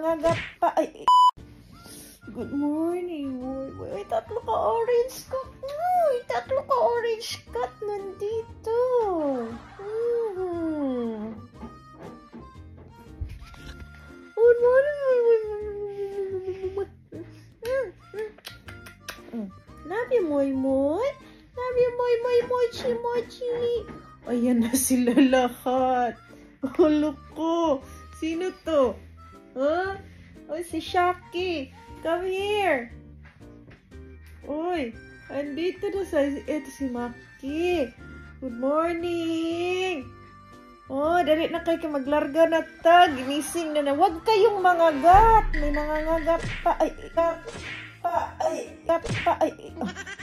nangangagat pa. Ay, good morning. Uy, tatlo ka orange cut. Uy, tatlo ka orange cut nandito. Good morning. Love you, Moy. Love you, Moy, mochi. Ayan na sila lahat. Hulo ko. Sino to? Huh? Oh, si Shaki. Come here. Uy, andito na ito si Maki. Good morning. Oh, dali na kayo maglarga na ta. Ginising na. Huwag kayong mangagat. May nangangagat pa.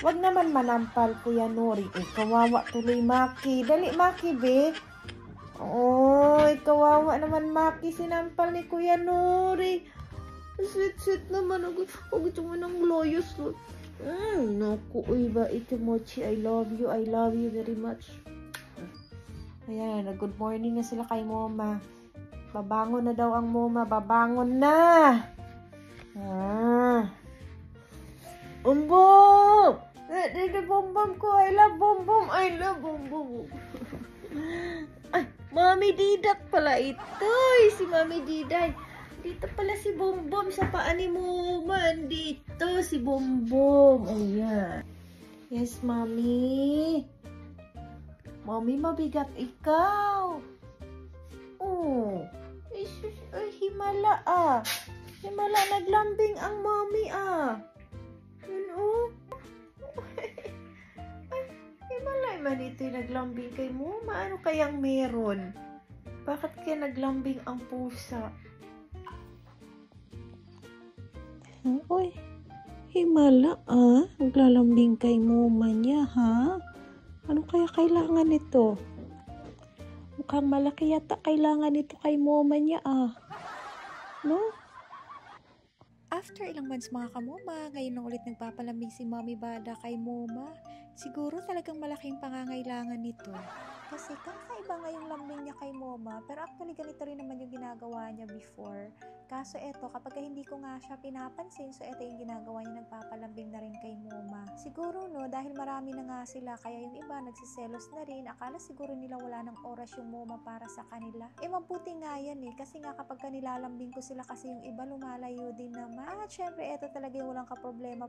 Wag naman manampal, Kuya Nori. Kawawa tuloy, Maki. Dali, Maki, be. Oy, kawawa naman, Maki. Sinampal ni Kuya Nori. Sweet naman. Huwag ito mo ng loyos. Naku, uy ba ito, Mochi. I love you very much. Ayan, good morning na sila kay Moma. Babangon na daw ang Moma. Babangon na. Bombom! Bombom ko. I love Bombom. Ay, Mami Didak pala ito. Si Mami Diday. Dito pala si Bombom sa paa ni Moma. Dito si Bombom. Ayan. Yes, Mami. Mami, mabigat ikaw. Oh. Ay, himala Himala, naglambing ang Mami Ay, man ito'y naglambing kay Moma. Ano kayang meron? Bakit kaya naglambing ang pusa? Uy, himala naglalambing kay Moma niya, ha? Ano kaya kailangan nito? Mukhang malaki yata kailangan nito kay Moma niya, no? After ilang months mga kamoma, ngayon na ulit nagpapalambing si Mommy Bada kay Moma. Siguro talagang malaking pangangailangan nito. Kasi kakaiba nga yung lambing niya kay Moma, pero actually ganito rin naman yung ginagawa niya before. Kaso eto, kapag hindi ko nga siya pinapansin, so eto yung ginagawa niya, nagpapalambing na rin kay Moma. Siguro no, dahil marami na nga sila, kaya yung iba nagsiselos na rin. Akala siguro nila wala ng oras yung Moma para sa kanila. Mabuti nga yan kasi nga kapag nilalambing ko sila, kasi yung iba lumalayo din naman. At syempre, eto talaga yung walang kaproblema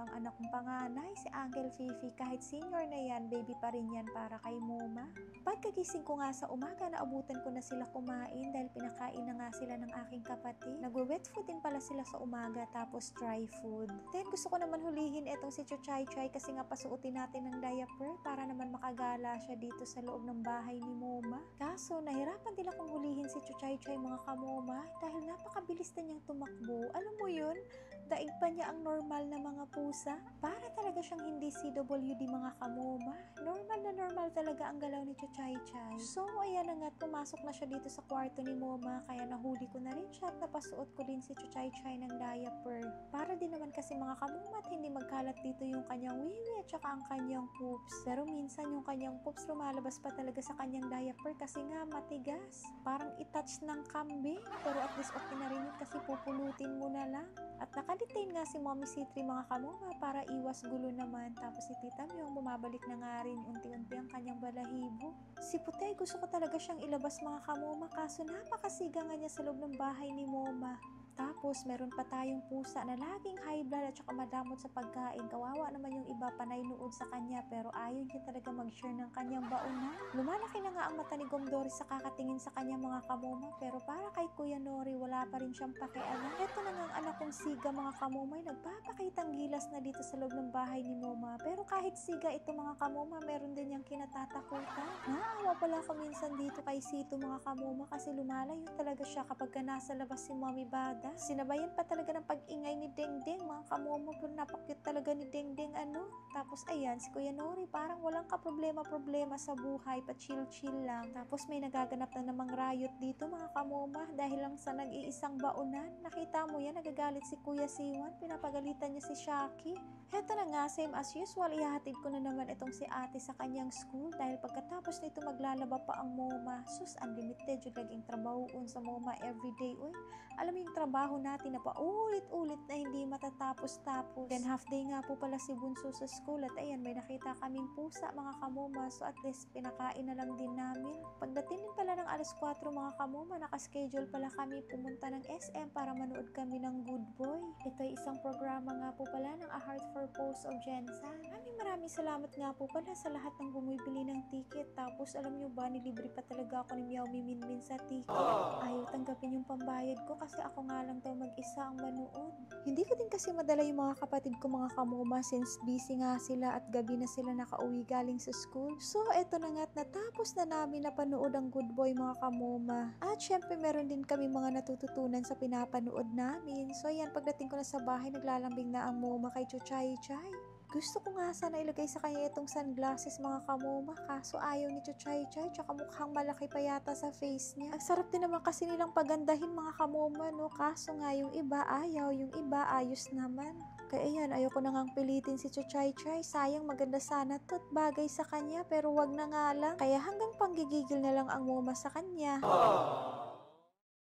ang anak kong panganay, si Uncle Fifi. Kahit senior na yan, baby pa rin yan para kay Moma. Pagkagising ko nga sa umaga, naabutan ko na sila kumain dahil pinakain na nga sila ng aking kapatid. Nagwe-wet food din pala sila sa umaga, tapos dry food. Then gusto ko naman hulihin etong si Chuchay kasi nga pasuotin natin ng diaper para naman makagala siya dito sa loob ng bahay ni Moma. Kaso nahirapan din akong hulihin si Chuchay mga kamoma dahil napakabilis na niyang tumakbo. Alam mo yun? Daig pa niya ang normal na mga pusa. Para talaga siyang hindi CWD mga kamoma. Normal talaga ang galaw ni Chuchay. So ayan na nga, pumasok na siya dito sa kwarto ni Moma, kaya nahuli ko na rin siya at napasuot ko din si Chuchay ng diaper. Para din naman kasi mga kamoma at hindi magkalat dito yung kanyang wiwi at saka ang kanyang poops. Pero minsan yung kanyang poops lumalabas pa talaga sa kanyang diaper kasi nga matigas. Parang itouch ng kambing. Pero at least okay na rin yun kasi pupulutin mo na lang. At nakadetain nga si Mommy C3 mga kamoma para iwas gulo naman. Tapos si Tita Myong bumabalik na nga rin unti-unti ang kanyang balahibo. Si Putay gusto ko talaga siyang ilabas mga kamoma, kaso napakasiga nga niya sa loob ng bahay ni Moma. Tapos, meron pa tayong pusa na laging high blood at saka madamot sa pagkain. Kawawa naman yung iba, panay nood sa kanya, pero ayaw niya talaga mag-share ng kanyang baonan. Lumalaki na nga ang mata ni Gomdori sa kakatingin sa kanya mga kamoma, pero para kay Kuya Nori, wala pa rin siyang pakialam. Ito na nga ang anak kong Siga mga kamoma, nagpapakitang gilas na dito sa loob ng bahay ni Moma. Pero kahit Siga ito mga kamoma, meron din niyang kinatatakutan. Naawa pala ako minsan dito kay Sito mga kamoma kasi lumalayo talaga siya kapag nasa labas si Mommy Bada. Sinabayan pa talaga ng pag-ingay ni Dengdeng, mga kamomo, pero napakyut talaga ni Dengdeng ano. Tapos ayan, si Kuya Nori parang walang kaproblema-problema sa buhay, pa chill-chill lang. Tapos may nagaganap na namang riot dito mga kamoma dahil lang sa nag-iisang baunan. Nakita mo yan, nagagalit si Kuya Siwan, pinapagalitan niya si Shaki. Heto na nga, same as usual, ihahatid ko na naman itong si ate sa kanyang school dahil pagkatapos nito maglalaba pa ang MoMA. Sus, unlimited yung laging trabahoon sa MoMA everyday. Uy, alam mo yung trabaho natin na paulit-ulit na hindi matatapos-tapos. Then half day nga po pala si Bunso sa school at ayan, may nakita kaming pusa mga kamoma, so at least pinakain na lang din namin. Pagdating din pala ng alas 4 mga kamoma, nakaschedule pala kami pumunta ng SM para manood kami ng Good Boy. Ito ay isang programa nga po pala ng A Heart for Pose of Jensen. Maraming salamat nga po pala sa lahat ng bumibili ng ticket. Tapos alam nyo ba, nilibre pa talaga ako ni Meow Minmin sa ticket. Ayaw tanggapin yung pambayad ko kasi ako nga lang daw mag-isa ang manood. Hindi ko din kasi madala yung mga kapatid ko mga kamoma since busy nga sila at gabi na sila nakauwi galing sa school. So eto na nga't natapos na namin napanood ang Good Boy mga kamoma. At syempre meron din kami mga natututunan sa pinapanood namin. So ayan, pagdating ko na sa bahay, naglalambing na ang moma kay Chuchay Chay. Gusto ko nga sana ilagay sa kanya itong sunglasses mga kamoma, kaso ayaw ni Chuchay Chay, tsaka mukhang malaki pa yata sa face niya. Ang sarap din naman kasi nilang pagandahin mga kamoma, no? Kaso nga yung iba ayaw, yung iba ayos naman. Kaya ayan, ayoko na ngang pilitin si Chuchay Chay, sayang maganda sana to't bagay sa kanya pero wag na nga lang. Kaya hanggang panggigigil na lang ang moma sa kanya.